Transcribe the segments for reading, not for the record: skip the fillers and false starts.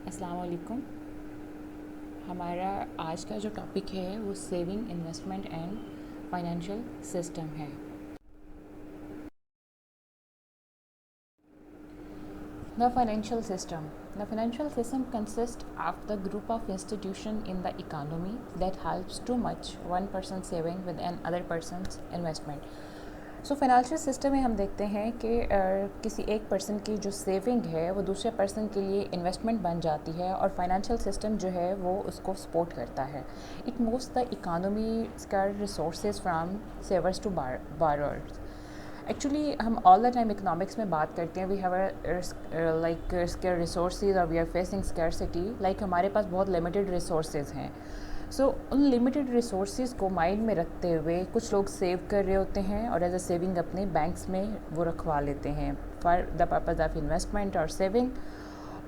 अस्सलाम वालेकुम। हमारा आज का जो टॉपिक है वो saving, investment and financial system है। The financial system. The financial system consists of the group of institutions in the economy that helps to match one person's saving with another person's investment. So financial system में हम देखते हैं कि किसी एक person की जो सेविंग है वो दूसरे पर्सन के लिए इन्वेस्टमेंट बन जाती है और फाइनेंशियल सिस्टम जो है वो उसको सपोर्ट करता है। इट मूव्स द इकानमी का resources from savers to borrowers. Actually हम ऑल द टाइम इकोनॉमिक्स में बात करते हैं, we have like scarce resources और we are facing scarcity, like हमारे पास बहुत लिमिटेड रिसोर्सेज हैं। उन लिमिटेड रिसोर्सेज को माइंड में रखते हुए कुछ लोग सेव कर रहे होते हैं और एज अ सेविंग अपने बैंक्स में वो रखवा लेते हैं for the purpose of investment और सेविंग।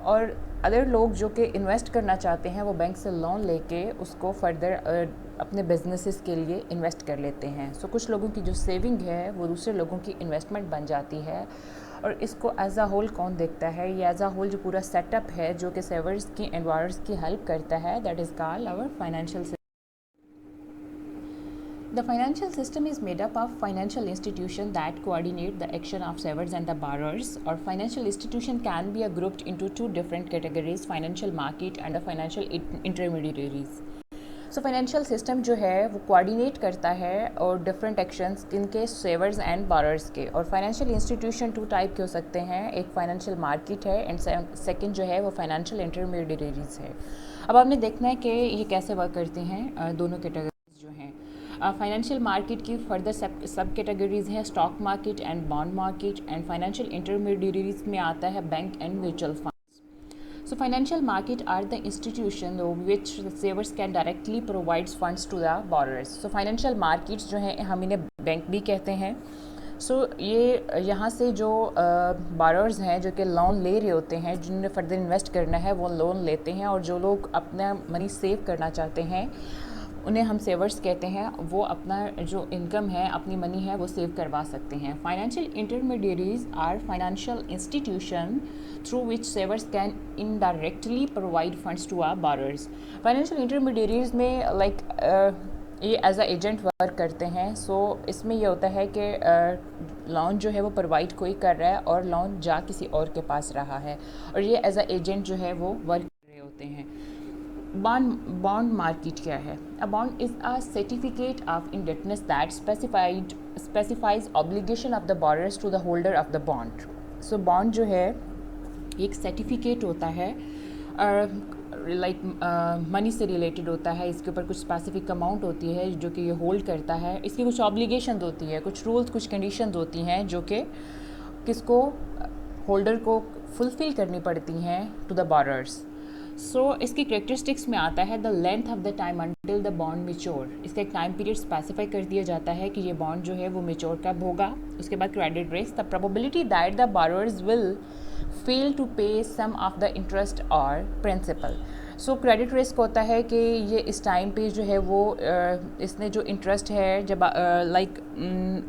और अदर लोग जो कि इन्वेस्ट करना चाहते हैं वो बैंक से लोन लेके उसको फर्दर अपने बिजनेसेस के लिए इन्वेस्ट कर लेते हैं। कुछ लोगों की जो सेविंग है वो दूसरे लोगों की इन्वेस्टमेंट बन जाती है। और इसको एज अ होल कौन देखता है, ये एज अ होल जो पूरा सेटअप है जो कि सेवर्स की एनवायर्स की हेल्प करता है, that is called our financial system. The financial system is made up of financial institutions that coordinate the action of savers and the borrowers. Or financial institution can be grouped into two different categories: financial market and the financial intermediaries. Financial system जो है वो coordinate करता है और different actions इनके सेवर्स and बारर्स के। और financial institution to type के हो सकते हैं, एक फाइनेंशियल मार्केट है एंड सेकंड जो है वो फाइनेंशियल इंटरमीडिएरीज है। अब आपने देखना है कि ये कैसे वर्क करती हैं दोनों कैटेगरीज जो हैं। फाइनेंशियल मार्केट की फर्दर सब कैटेगरीज हैं stock market and bond market, and financial intermediaries में आता है bank and mutual fund. Financial market are the institution which savers can directly provides funds to the borrowers. Financial markets जो हैं हम इन्हें bank भी कहते हैं। ये यहाँ से जो borrowers हैं जो कि लोन ले रहे होते हैं, जिन्हें फर्दर इन्वेस्ट करना है वो लोन लेते हैं, और जो लोग अपना मनी सेव करना चाहते हैं उन्हें हम सेवर्स कहते हैं। वो अपना जो इनकम है, अपनी मनी है, वो सेव करवा सकते हैं। Financial intermediaries are financial institution through which savers can indirectly provide funds to our borrowers. Financial intermediaries में ये एज अ एजेंट वर्क करते हैं। इसमें ये होता है कि लोन जो है वो प्रोवाइड कोई कर रहा है और लोन जा किसी और के पास रहा है, और ये एज अ एजेंट जो है वो वर्क कर रहे होते हैं। बॉन्ड मार्केट क्या है? A bond is a certificate of indebtedness that specifies obligation of the borrowers to the holder of the bond. Bond जो है एक सर्टिफिकेट होता है, लाइक मनी से रिलेटेड होता है। इसके ऊपर कुछ स्पेसिफिक अमाउंट होती है जो कि ये होल्ड करता है। इसकी कुछ ऑब्लिगेशन होती है, कुछ रूल्स, कुछ कंडीशन होती हैं जो कि किसको, होल्डर को फुलफ़िल करनी पड़ती हैं टू द बोरोअर्स। इसकी करेक्टरिस्टिक्स में आता है the length of the time until the bond mature. इसका एक टाइम पीरियड स्पेसिफाई कर दिया जाता है कि ये बॉन्ड जो है वो मेच्योर कब होगा। उसके बाद credit risk, the probability that the borrowers will fail to pay some of the interest और प्रिंसिपल। क्रेडिट रिस्क होता है कि ये इस टाइम पे जो है वो इसने जो इंटरेस्ट है जब लाइक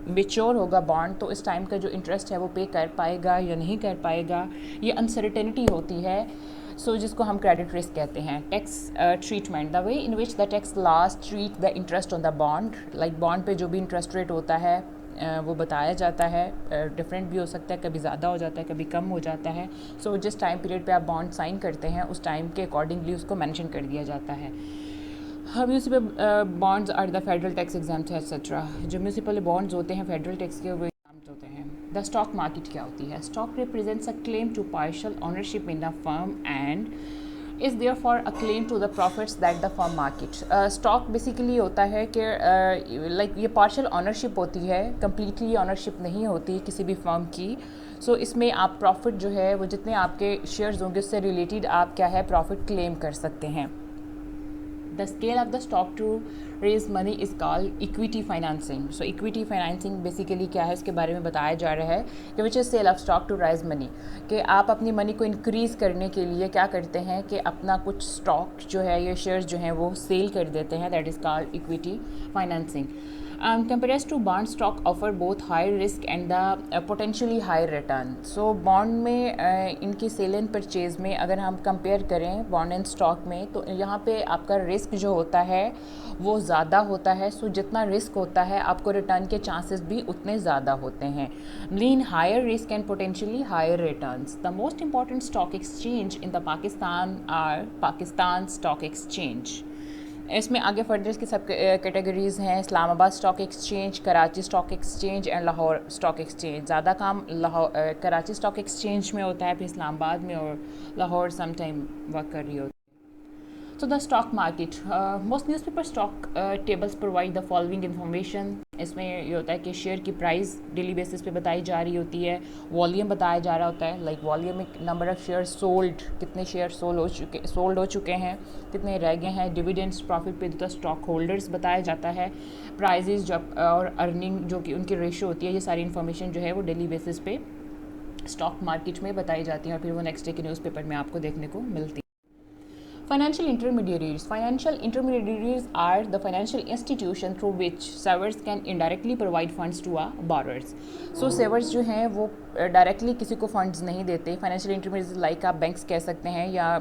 मेच्योर होगा बॉन्ड, तो इस टाइम का जो इंटरेस्ट है वो पे कर पाएगा या नहीं कर पाएगा, ये अनसर्टेनिटी होती है। जिसको हम क्रेडिट रिस्क कहते हैं। Tax treatment, the way in which the tax laws treat the interest on the bond, like bond पे जो भी इंटरेस्ट रेट होता है वो बताया जाता है। डिफरेंट भी हो सकता है, कभी ज़्यादा हो जाता है, कभी कम हो जाता है। जिस टाइम पीरियड पे आप बॉन्ड साइन करते हैं उस टाइम के अकॉर्डिंगली उसको मेंशन कर दिया जाता है। Municipal bonds are the federal tax exempt etcetera. जो म्यूनसिपल बॉन्ड्स होते हैं फेडरल टैक्स के वो एग्जाम्प्ट होते हैं। द स्टॉक मार्केट क्या होती है? Stock represents a claim to partial ownership in the firm and is there for a claim to the profits that the firm market. Stock basically होता है कि लाइक ये पार्शियल ऑनरशिप होती है, completely ownership नहीं होती किसी भी फर्म की। इसमें आप प्रॉफिट जो है वो जितने आपके शेयर्स होंगे उससे रिलेटेड आप क्या है प्रॉफिट क्लेम कर सकते हैं। The scale of the stock to raise money is called equity financing. Equity financing basically क्या है इसके बारे में बताया जा रहा है कि which is sale of stock to raise money, कि आप अपनी मनी को इंक्रीज़ करने के लिए क्या करते हैं कि अपना कुछ स्टॉक जो है या शेयर्स जो हैं वो सेल कर देते हैं, that is called equity financing. Compares to bond stock offer both high risk and the potentially high return. So bond में इनकी सेल एंड परचेज में अगर हम कंपेयर करें बॉन्ड एंड स्टॉक में, तो यहाँ पे आपका रिस्क जो होता है वो ज़्यादा होता है. सो जितना रिस्क होता है आपको रिटर्न के चांसेस भी उतने ज़्यादा होते हैं. Mean higher risk and potentially higher returns. The most important stock exchange in the Pakistan are Pakistan stock exchange. इसमें आगे फर्दर इसकी सब कैटेगरीज़ हैं. Islamabad stock exchange, Karachi stock exchange and Lahore stock exchange. ज़्यादा काम कराची स्टॉक एक्सचेंज में होता है, फिर इस्लामाबाद में, और लाहौर सम टाइम वर्क कर रही होती है. So the stock market, most newspaper stock tables provide the following information. इसमें ये होता है कि शेयर की प्राइस डेली बेसिस पे बताई जा रही होती है, वॉल्यूम बताया जा रहा होता है, like volume number of share sold, कितने शेयर सोल्ड हो चुके हैं, कितने रह गए हैं, डिविडेंड्स, प्रॉफिट पे द स्टॉक होल्डर्स बताया जाता है, प्राइजेज जब और अर्निंग जो कि उनकी रेशो होती है. ये सारी इन्फॉर्मेशन जो है वो डेली बेसिस पे स्टॉक मार्केट में बताई जाती है और फिर वो नेक्स्ट डे के न्यूज़पेपर में आपको देखने को मिलती है. Financial intermediaries. Financial intermediaries are the financial institution through which savers can indirectly provide funds to borrowers. So savers जो हैं वो डायरेक्टली किसी को फंड्स नहीं देते. फाइनेंशियल इंटरमीडिएट्स लाइक आप बैंक्स कह सकते हैं, या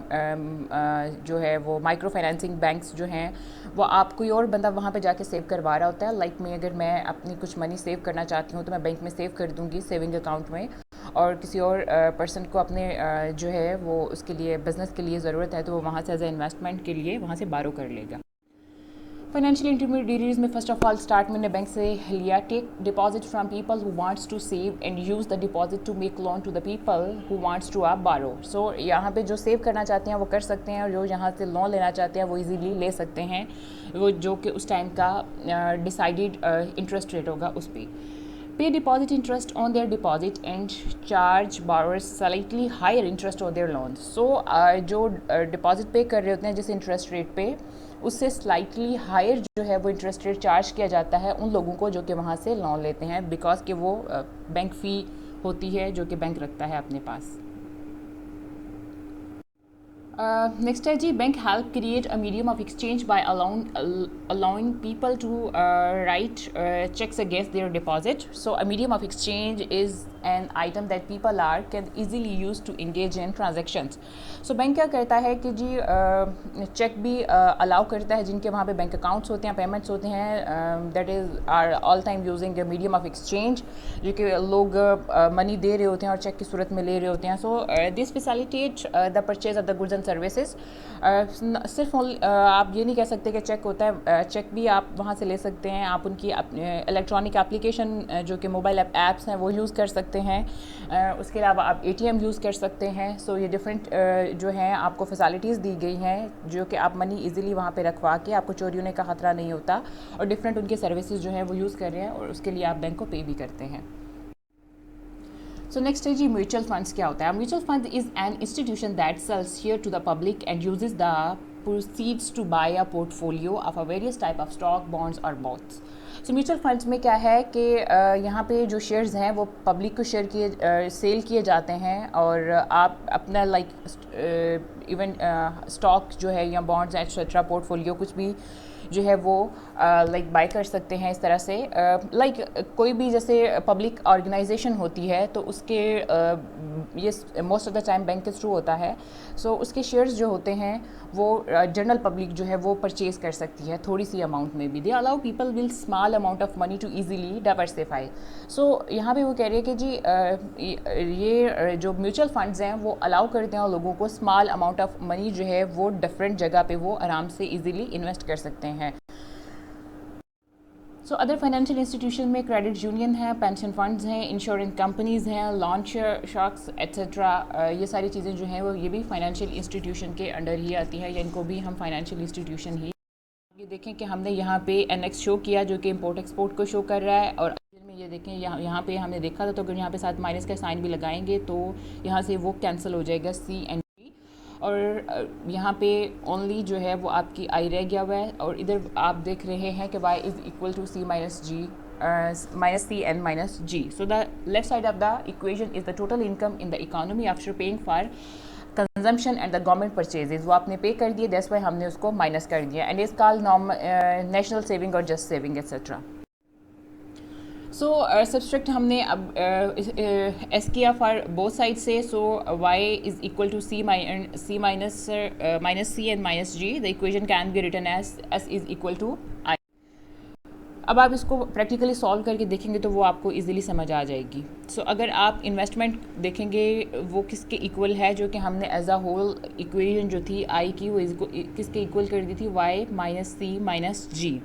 जो है वो माइक्रो फाइनेंसिंग बैंक्स जो हैं वो आप कोई और बंदा वहाँ पे जाके सेव करवा रहा होता है. लाइक मैं अगर मैं अपनी कुछ मनी सेव करना चाहती हूँ तो मैं बैंक में सेव कर दूँगी सेविंग अकाउंट में, और किसी और पर्सन को अपने जो है वो उसके लिए बिज़नेस के लिए ज़रूरत है तो वो वहाँ से एज ए इन्वेस्टमेंट के लिए वहाँ से बारो कर लेगा. फाइनेंशियल इंटरमीडिएटरीज में फर्स्ट ऑफ ऑल स्टार्ट मैंने बैंक से लिया. Take deposit from people who wants to save and use the deposit to make loan to the people who wants to borrow. So यहाँ पे जो save करना चाहते हैं वो कर सकते हैं, और जो यहाँ से लोन लेना चाहते हैं वो इजीली ले सकते हैं, वो जो कि उस टाइम का डिसाइडेड इंटरेस्ट रेट होगा उस पर. Pay deposit interest on their deposit and charge borrowers slightly higher interest on their loans. So जो डिपॉजिट पे कर रहे होते हैं जिस इंटरेस्ट रेट पे, उससे स्लाइटली हायर जो है वो इंटरेस्ट रेट चार्ज किया जाता है उन लोगों को जो कि वहाँ से लोन लेते हैं, बिकॉज कि वो बैंक फ़ी होती है जो कि बैंक रखता है अपने पास. नेक्स्ट है जी, bank help create a medium of exchange by allowing people to write checks against their deposit. So a medium of exchange is an item that people can easily use to engage in transactions. So bank क्या करता है कि जी check भी allow करता है जिनके वहाँ पे बैंक अकाउंट्स होते हैं, पेमेंट्स होते हैं, that is are all time using a medium of exchange, जो कि लोग मनी दे रहे होते हैं और चेक की सूरत में ले रहे होते हैं. So this facilitate the purchase of the goods and services. सिर्फ आप ये नहीं कह सकते कि चेक होता है, चेक भी आप वहाँ से ले सकते हैं. आप उनकी इलेक्ट्रॉनिक एप्लीकेशन जो कि मोबाइल ऐप्स हैं वो यूज़ कर सकते हैं. उसके अलावा आप ATM यूज़ कर सकते हैं. सो ये डिफरेंट जो हैं आपको फैसिलिटीज़ दी गई हैं जो कि आप मनी इजीली वहाँ पे रखवा के आपको चोरी होने का ख़तरा नहीं होता, और डिफरेंट उनके सर्विसेज जो हैं वो यूज़ कर रहे हैं, और उसके लिए आप बैंक को पे भी करते हैं. सो नेक्स्ट है जी, म्यूचुअल फंड्स क्या होता है. Mutual fund is an institution that sells share to the public and uses the proceeds to buy a portfolio of a various type of stock, bonds or both. So mutual funds में क्या है कि यहाँ पे जो shares हैं वो public को सेल किए जाते हैं, और आप अपना लाइक इवन स्टॉक जो है या बॉन्ड्स एक्सेट्रा पोर्टफोलियो कुछ भी जो है वो लाइक बाय कर सकते हैं. इस तरह से लाइक कोई भी जैसे पब्लिक ऑर्गेनाइजेशन होती है तो उसके ये most of the time bank के थ्रू होता है. सो उसके शेयर्स जो होते हैं वो जनरल पब्लिक जो है वो परचेज कर सकती है थोड़ी सी अमाउंट में भी. They allow people will small amount of money to easily diversify. So यहाँ पे वो कह रही है कि जी ये जो म्यूचुअल फंड्स हैं वो अलाउ करते हैं लोगों को स्मॉल अमाउंट ऑफ मनी जो है वो डिफरेंट जगह पे वो आराम से ईजिली इन्वेस्ट कर सकते हैं. सो अदर फाइनेंशियल इंस्टीट्यूशन में क्रेडिट यूनियन है, पेंशन फंड्स हैं, इंश्योरेंस कंपनीज़ हैं, लॉन्च शॉक्स एट्सेट्रा. ये सारी चीज़ें जो हैं वो ये भी फाइनेंशियल इंस्टीट्यूशन के अंडर ही आती है, या इनको भी हम फाइनेंशियल इंस्टीट्यूशन ही. ये देखें कि हमने यहाँ पे NX शो किया जो कि इम्पोर्ट एक्सपोर्ट को शो कर रहा है, और में ये देखें यहाँ पे हमने देखा था, तो अगर यहाँ पे साथ माइनस का साइन भी लगाएंगे तो यहाँ से वो कैंसिल हो जाएगा CNG, और यहाँ पे ओनली जो है वो आपकी I रह गया हुआ है, और इधर आप देख रहे हैं कि y is equal to C minus G minus C n minus G. So the left side of the equation is the total income in the economy after paying for consumption and the government purchases. वो आपने पे कर दिए, that's why हमने उसको minus कर दिया, and is called national saving और just saving etcetera. So subtract हमने अब एस किया फॉर बोथ साइड से. So Y is equal to C minus C and minus G. The equation can be written as S is equal to I. अब आप इसको practically solve करके देखेंगे तो वो आपको इजीली समझ आ जाएगी. सो अगर आप इन्वेस्टमेंट देखेंगे वो किसके इक्वल है, जो कि हमने एज अ होल इक्वेशन जो थी आई की वो किसके इक्वल कर दी थी, वाई माइनस सी माइनस जी.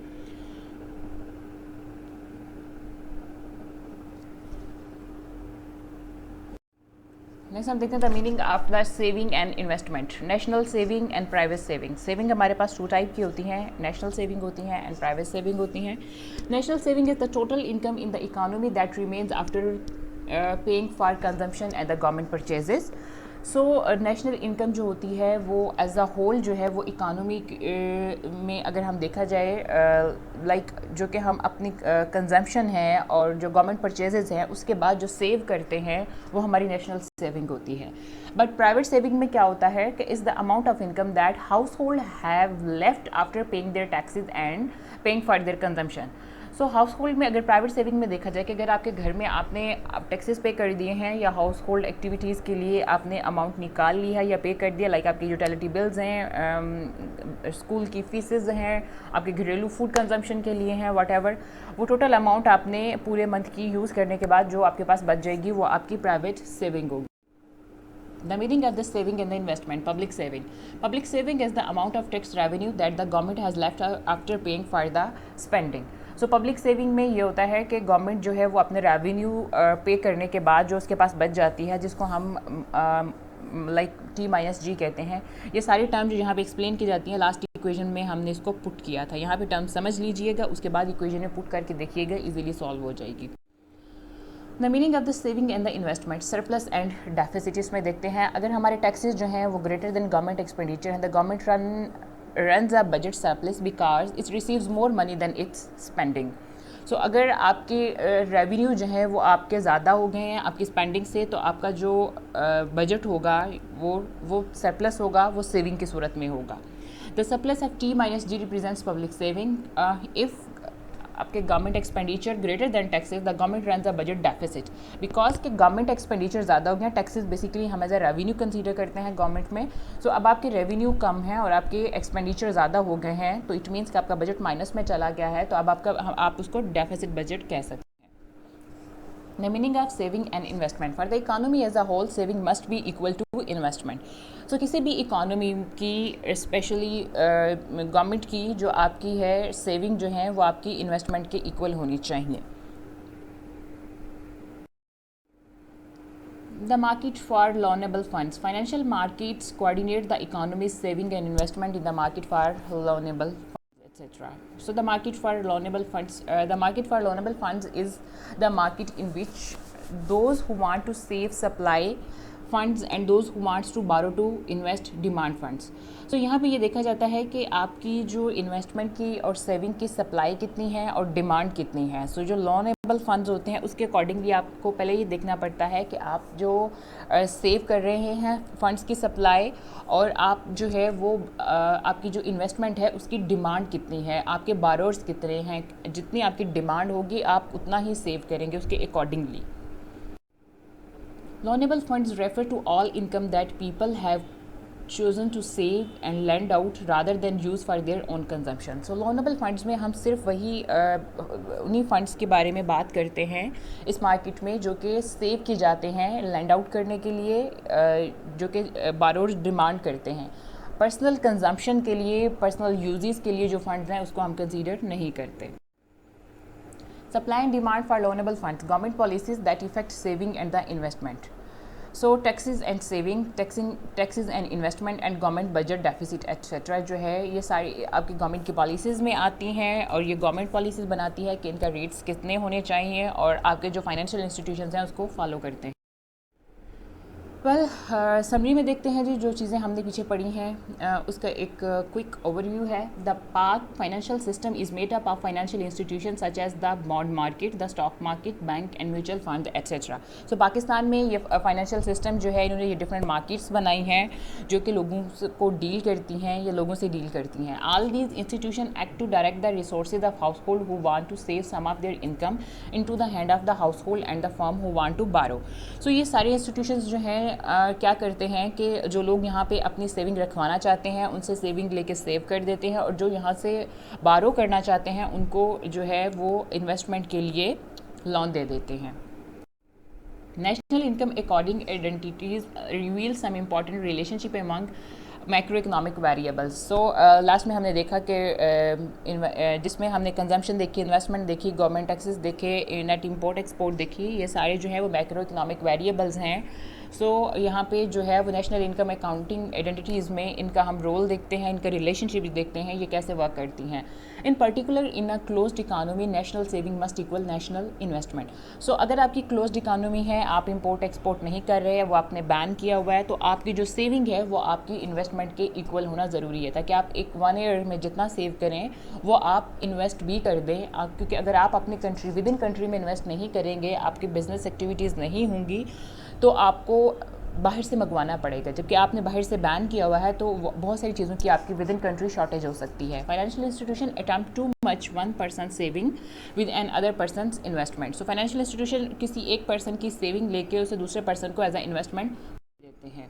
नेक्स्ट हम देखते हैं the meaning of the saving and investment. National saving and private saving. Saving हमारे पास टू टाइप की होती हैं, नेशनल सेविंग होती हैं एंड प्राइवेट सेविंग होती हैं. National saving is the total income in the economy that remains after paying for consumption and the government purchases. So national income जो होती है वो एज अ होल जो है वो इकानमी में अगर हम देखा जाए लाइक जो कि हम अपनी कंजम्पशन है और जो गवर्नमेंट परचेजेस हैं उसके बाद जो सेव करते हैं वो हमारी नेशनल सेविंग होती है. बट प्राइवेट सेविंग में क्या होता है कि is the amount of income that household have left after paying their taxes and paying for their consumption. So household में अगर प्राइवेट सेविंग में देखा जाए कि अगर आपके घर में आपने टैक्सेस पे कर दिए हैं या हाउस होल्ड एक्टिविटीज़ के लिए आपने अमाउंट निकाल ली है या पे कर दिया, लाइक आपकी यूटिलिटी बिल्स हैं, स्कूल की फीसेस हैं, आपके घरेलू फूड कंजम्पशन के लिए हैं, व्हाटएवर, वो टोटल अमाउंट आपने पूरे मंथ की यूज़ करने के बाद जो आपके पास बच जाएगी वो आपकी प्राइवेट सेविंग होगी. The meaning of the saving and the investment. Public saving. Public saving is the amount of tax revenue that the government has left after paying for the spending. So public saving में ये होता है कि government जो है वो अपने revenue पे करने के बाद जो उसके पास बच जाती है, जिसको हम लाइक टी माइनस जी कहते हैं. ये सारी टर्म जो यहाँ पे एक्सप्लेन की जाती हैं लास्ट इक्वेशन में हमने इसको पुट किया था. यहाँ पे टर्म समझ लीजिएगा, उसके बाद इक्वेशन में पुट करके देखिएगा, इजीली सॉल्व हो जाएगी. The meaning of the saving and the investment. Surplus and deficit इसमें देखते हैं. अगर हमारे टैक्सेस जो हैं वो ग्रेटर देन गवर्नमेंट एक्सपेंडिचर हैं, the government runs a budget surplus because it receives more money than its spending. सो अगर आपके रेवेन्यू जो है वो आपके ज़्यादा हो गए हैं आपकी स्पेंडिंग से, तो आपका जो बजट होगा वो सरप्लस होगा, वो सेविंग की सूरत में होगा. The surplus of T minus G represents public saving. If आपके government expenditure greater than taxes, the government runs a budget deficit. Because के गवर्नमेंट एक्सपेंडिचर ज़्यादा हो गया, टैक्सेस बेसिकली हम एज अ रेवेन्यू कंसीडर करते हैं गवर्नमेंट में. सो अब आपके रेवेन्यू कम है और आपके एक्सपेंडिचर ज़्यादा हो गए हैं, तो इट मीन्स कि आपका बजट माइनस में चला गया है, तो अब आप उसको डेफिसिट बजट कह सकते हैं. The meaning of saving and investment. For the economy as a whole, saving must be equal to investment. So किसी भी इकोनॉमी की स्पेशली गवर्नमेंट की जो आपकी है सेविंग जो है वो आपकी इन्वेस्टमेंट के इक्वल होनी चाहिए. The market for loanable funds. Financial markets coordinate the economy's saving and investment in the market for loanable funds, etc. So the market for loanable funds is the market in which those who want to save supply funds and those who wants to borrow to invest demand funds. So यहाँ पे ये देखा जाता है कि आपकी जो investment की और सेविंग की सप्लाई कितनी है और डिमांड कितनी है. सो जो लोनेबल फंड्स होते हैं उसके अकॉर्डिंगली आपको पहले ये देखना पड़ता है कि आप जो सेव कर रहे हैं फंड्स की सप्लाई और आप जो है वो आपकी जो इन्वेस्टमेंट है उसकी डिमांड कितनी है, आपके बारोर्स कितने हैं, जितनी आपकी डिमांड होगी आप उतना ही सेव करेंगे उसके accordingly. Loanable funds refer to all income that people have chosen to save and lend out rather than use for their own consumption. So loanable funds में हम सिर्फ वही उन्हीं फंड्स के बारे में बात करते हैं इस मार्केट में जो कि सेव किए जाते हैं लैंड आउट करने के लिए, जो कि बारोर्स डिमांड करते हैं. पर्सनल कंजम्पशन के लिए, पर्सनल यूजेस के लिए जो फंड्स हैं उसको हम कंसीडर नहीं करते. Supply and demand for loanable funds. Government policies that affect saving and the investment. So taxes and saving, taxes and investment and government budget deficit etc. जो है ये सारी आपकी गवर्नमेंट की पॉलिसीज़ में आती हैं और ये गवर्नमेंट पॉलिसीज़ बनाती है कि इनका रेट्स कितने होने चाहिए और आपके जो फाइनेंशियल इंस्टीट्यूशंस हैं उसको फॉलो करते हैं. वेल समरी में देखते हैं जी जो चीज़ें हमने पीछे पढ़ी हैं उसका एक क्विक ओवरव्यू है। The Pak financial system is made up of financial institution such as the bond market, the stock market, bank and mutual fund etcetera. So Pakistan में ये फाइनेंशियल सिस्टम जो है इन्होंने ये डिफरेंट मार्केट्स बनाई हैं जो कि लोगों को डील करती हैं या लोगों से डील करती हैं। All these institution act to direct the resources of household who want to save some of their income into the hand of the household and the firm who want to borrow. So ये सारे institutions जो हैं क्या करते हैं कि जो लोग यहाँ पे अपनी सेविंग रखवाना चाहते हैं उनसे सेविंग लेके सेव कर देते हैं, और जो यहाँ से बारो करना चाहते हैं उनको जो है वो इन्वेस्टमेंट के लिए लोन दे देते हैं। National income according identities reveal some important relationship among macro economic variables. So last में हमने देखा कि जिसमें हमने कंजम्पशन देखी, इन्वेस्टमेंट देखी, गवर्नमेंट टैक्सेस देखे, नेट इंपोर्ट एक्सपोर्ट देखी, ये सारे जो है वो मैक्रो इकोनॉमिक वेरिएबल्स हैं। सो यहाँ पे जो है वो नेशनल इनकम अकाउंटिंग आइडेंटिटीज़ में इनका हम रोल देखते हैं, इनका रिलेशनशिप देखते हैं, ये कैसे वर्क करती हैं। In particular in a closed economy national saving must equal national investment. So अगर आपकी क्लोज्ड इकानमी है, आप इंपोर्ट एक्सपोर्ट नहीं कर रहे हैं, वो आपने बैन किया हुआ है, तो आपकी जो सेविंग है वो आपकी इन्वेस्टमेंट के इक्वल होना ज़रूरी है, ताकि आप एक 1 ईयर में जितना सेव करें वो आप इन्वेस्ट भी कर दें। क्योंकि अगर आप अपनी कंट्री विद इन कंट्री में इन्वेस्ट नहीं करेंगे, आपकी बिजनेस एक्टिविटीज़ नहीं होंगी, तो आपको बाहर से मंगवाना पड़ेगा। जबकि आपने बाहर से बैन किया हुआ है तो बहुत सारी चीज़ों की आपकी विद इन कंट्री शॉर्टेज हो सकती है। Financial institution attempt to match one person saving with another person investment. So financial institution किसी एक पर्सन की सेविंग लेके उसे दूसरे पर्सन को एज अ इन्वेस्टमेंट देते हैं।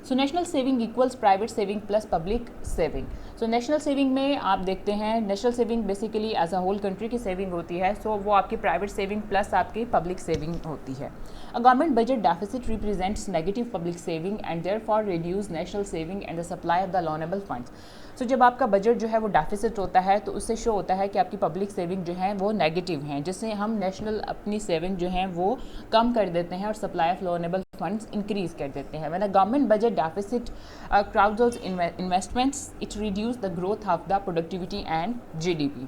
So national saving equals private saving plus public saving. So national saving में आप देखते हैं national saving basically as a whole country की सेविंग होती है। सो वो आपकी प्राइवेट सेविंग प्लस आपकी पब्लिक सेविंग होती है। A government budget deficit represents negative public saving and therefore reduce national saving and the supply of the loanable funds. So जब आपका बजट जो है वो डेफिसिट होता है तो उससे शो होता है कि आपकी पब्लिक सेविंग जो है वो नेगेटिव हैं, जिससे हम नेशनल अपनी सेविंग जो है वो कम कर देते हैं और supply of loanable funds increase कर देते हैं। When a government budget deficit crowds investments, it reduces the growth of the productivity and GDP.